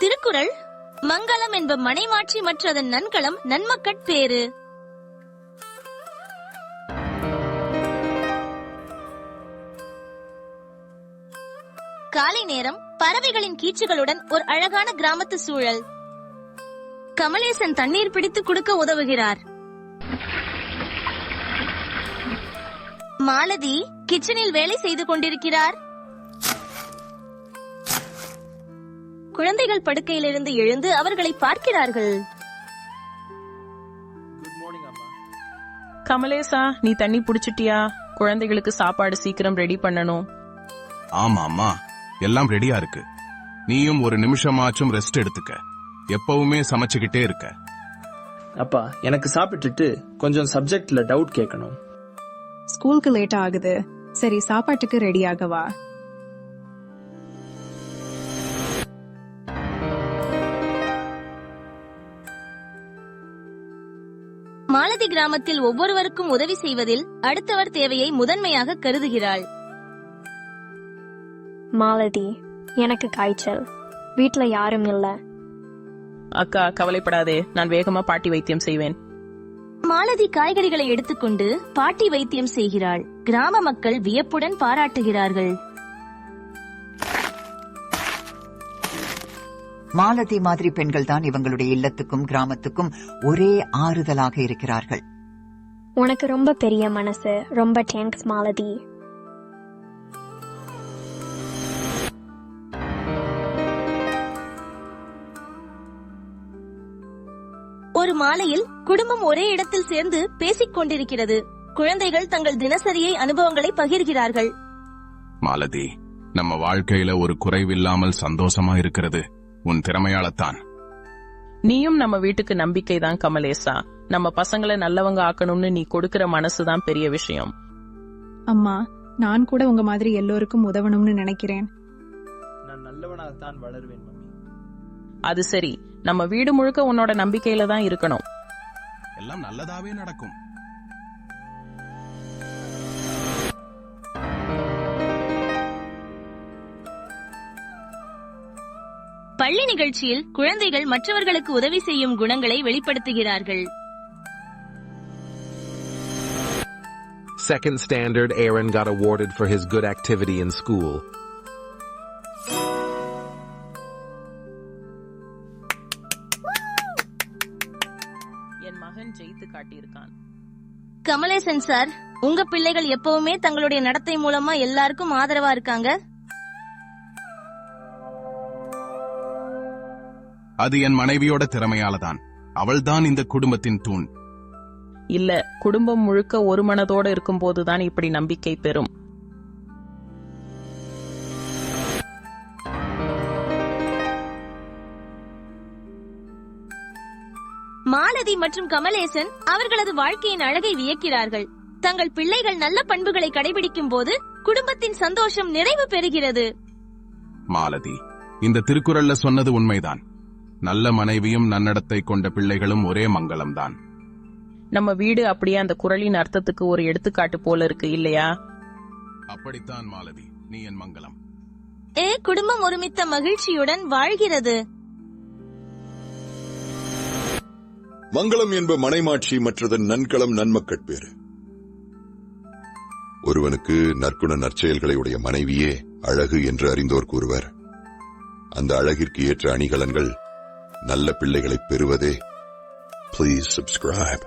திருக்குறள் மங்களம் என்ப மனைமாட்சி மற்றதன் நன்களம் நன்மக்கட்பேறு. காலை நேரம் பறவைகளின் கீச்சுகளுடன் ஒரு அழகான கிராமத்து சூழல். கமலேசன் தண்ணீர் பிடித்து கொடுக்க உதவுகிறார். மாலதி கிச்சனில் வேலை செய்து கொண்டிருக்கிறார். குழந்தைகள் படுக்கையிலிருந்து எழுந்து அவர்களை பார்க்கிறார்கள். கமலேசா, நீ தண்ணி புடிச்சிட்டியா? குழந்தைகளுக்கு சாப்பாடு சீக்கிரம் ரெடி பண்ணணும். ஆமா அம்மா, எல்லாம் ரெடியா இருக்கு. நீயும் ஒரு நிமிஷமாச்சும் ரெஸ்ட் எடுத்துக்க. எப்பவுமே சமைச்சுக்கிட்டே இருக்க. அப்பா, எனக்கு சாப்பிட்டுட்டு கொஞ்சம் சப்ஜெக்ட்ல டவுட் கேட்கணும். ஸ்கூலுக்கு லேட் ஆகுது. சரி, சாப்பாட்டுக்கு ரெடி ஆகவா? மாலதி கிராமத்தில் ஒவ்வொருவருக்கும் உதவி செய்வதில் அடுத்தவர் தேவையை முதன்மையாக கருதுகிறாள். மாலதி, எனக்கு காய்ச்சல், வீட்ல யாரும் இல்ல. அக்கா, கவலைப்படாதே, நான் வேகமா பாட்டி வைத்தியம் செய்வேன். மாலதி காய்கறிகளை எடுத்துக்கொண்டு பாட்டி வைத்தியம் செய்கிறாள். கிராம மக்கள் வியப்புடன் பாராட்டுகிறார்கள். மாலதி மாதிரி பெண்கள் தான் இவங்களுடைய இல்லத்துக்கும் கிராமத்துக்கும் ஒரே ஆறுதலாக இருக்கிறார்கள். உனக்கு ரொம்ப பெரிய மனசு. ரொம்ப தேங்க்ஸ் மாலதி. ஒரு மாலையில் குடும்பம் ஒரே இடத்தில் சேர்ந்து பேசிக் கொண்டிருக்கிறது. குழந்தைகள் தங்கள் தினசரியை அனுபவங்களை பகிர்கிறார்கள். மாலதி, நம்ம வாழ்க்கையில ஒரு குறைவில்லாமல் சந்தோஷமா இருக்கிறது உன் திறமையாலத்தான். நீயும் நம்ம வீட்டுக்கு நம்பிக்கை தான் கமலேசா. நம்ம பசங்களை நல்லவங்க ஆக்கணும்னு நீ கொடுக்கிற மனசுதான் பெரிய விஷயம். அம்மா, நான் கூட உங்க மாதிரி எல்லோருக்கும் உதவணும்னு நினைக்கிறேன். நான் நல்லவனாகத்தான் வளருவேன் மம்மி. அது சரி, நம்ம வீடு முழுக்க உன்னோட நம்பிக்கையில தான் இருக்கணும். எல்லாம் நல்லதாவே நடக்கும். பள்ளி நிகழ்ச்சியில் குழந்தைகள் மற்றவர்களுக்கு உதவி செய்யும் குணங்களை வெளிப்படுத்துகிறார்கள். Second standard, Aaron got awarded for his good activity in school. என் மகன் ஜெயித்து காட்டியிருக்கான். கமலேசன் சார், உங்க பிள்ளைகள் எப்பவுமே தங்களுடைய நடத்தை மூலமா எல்லாருக்கும் ஆதரவா இருக்காங்க. அது என் மனைவியோட திறமையாலதான். அவள்தான் இந்த குடும்பத்தின் தூண். இல்ல, குடும்பம் முழுக்க ஒரு மனதோட இருக்கும் போதுதான் இப்படி நம்பிக்கை பெறும். மாலதி மற்றும் கமலேசன் அவர்களது வாழ்க்கையின் அழகை வியக்கிறார்கள். தங்கள் பிள்ளைகள் நல்ல பண்புகளை கடைபிடிக்கும் போது குடும்பத்தின் சந்தோஷம் நிறைவு பெறுகிறது. மாலதி, இந்த திருக்குறள்ல சொன்னது உண்மைதான். நல்ல மனைவியும் நன்னடத்தை கொண்ட பிள்ளைகளும் ஒரே மங்களம்தான். நம்ம வீடு அப்படியே அந்த குறளின் அர்த்தத்துக்கு ஒரு எடுத்துக்காட்டு போல இருக்கு, இல்லையா? அப்படித்தான் மாலதி, நீ என் மங்களம். குடும்பம் ஒருமித்த மகிழ்ச்சியுடன் வாழ்கிறது. மங்களம் என்ப மனைமாட்சி மற்றதன் நன்களம் நன்மக்கட்பேறு. ஒருவனுக்கு நற்குண நற்செயல்களை உடைய மனைவியே அழகு என்று அறிந்தோர் கூறுவர். அந்த அழகிற்கு ஏற்ற அணிகலன்கள் நல்ல பிள்ளைகளை பெறுவதே. Please subscribe.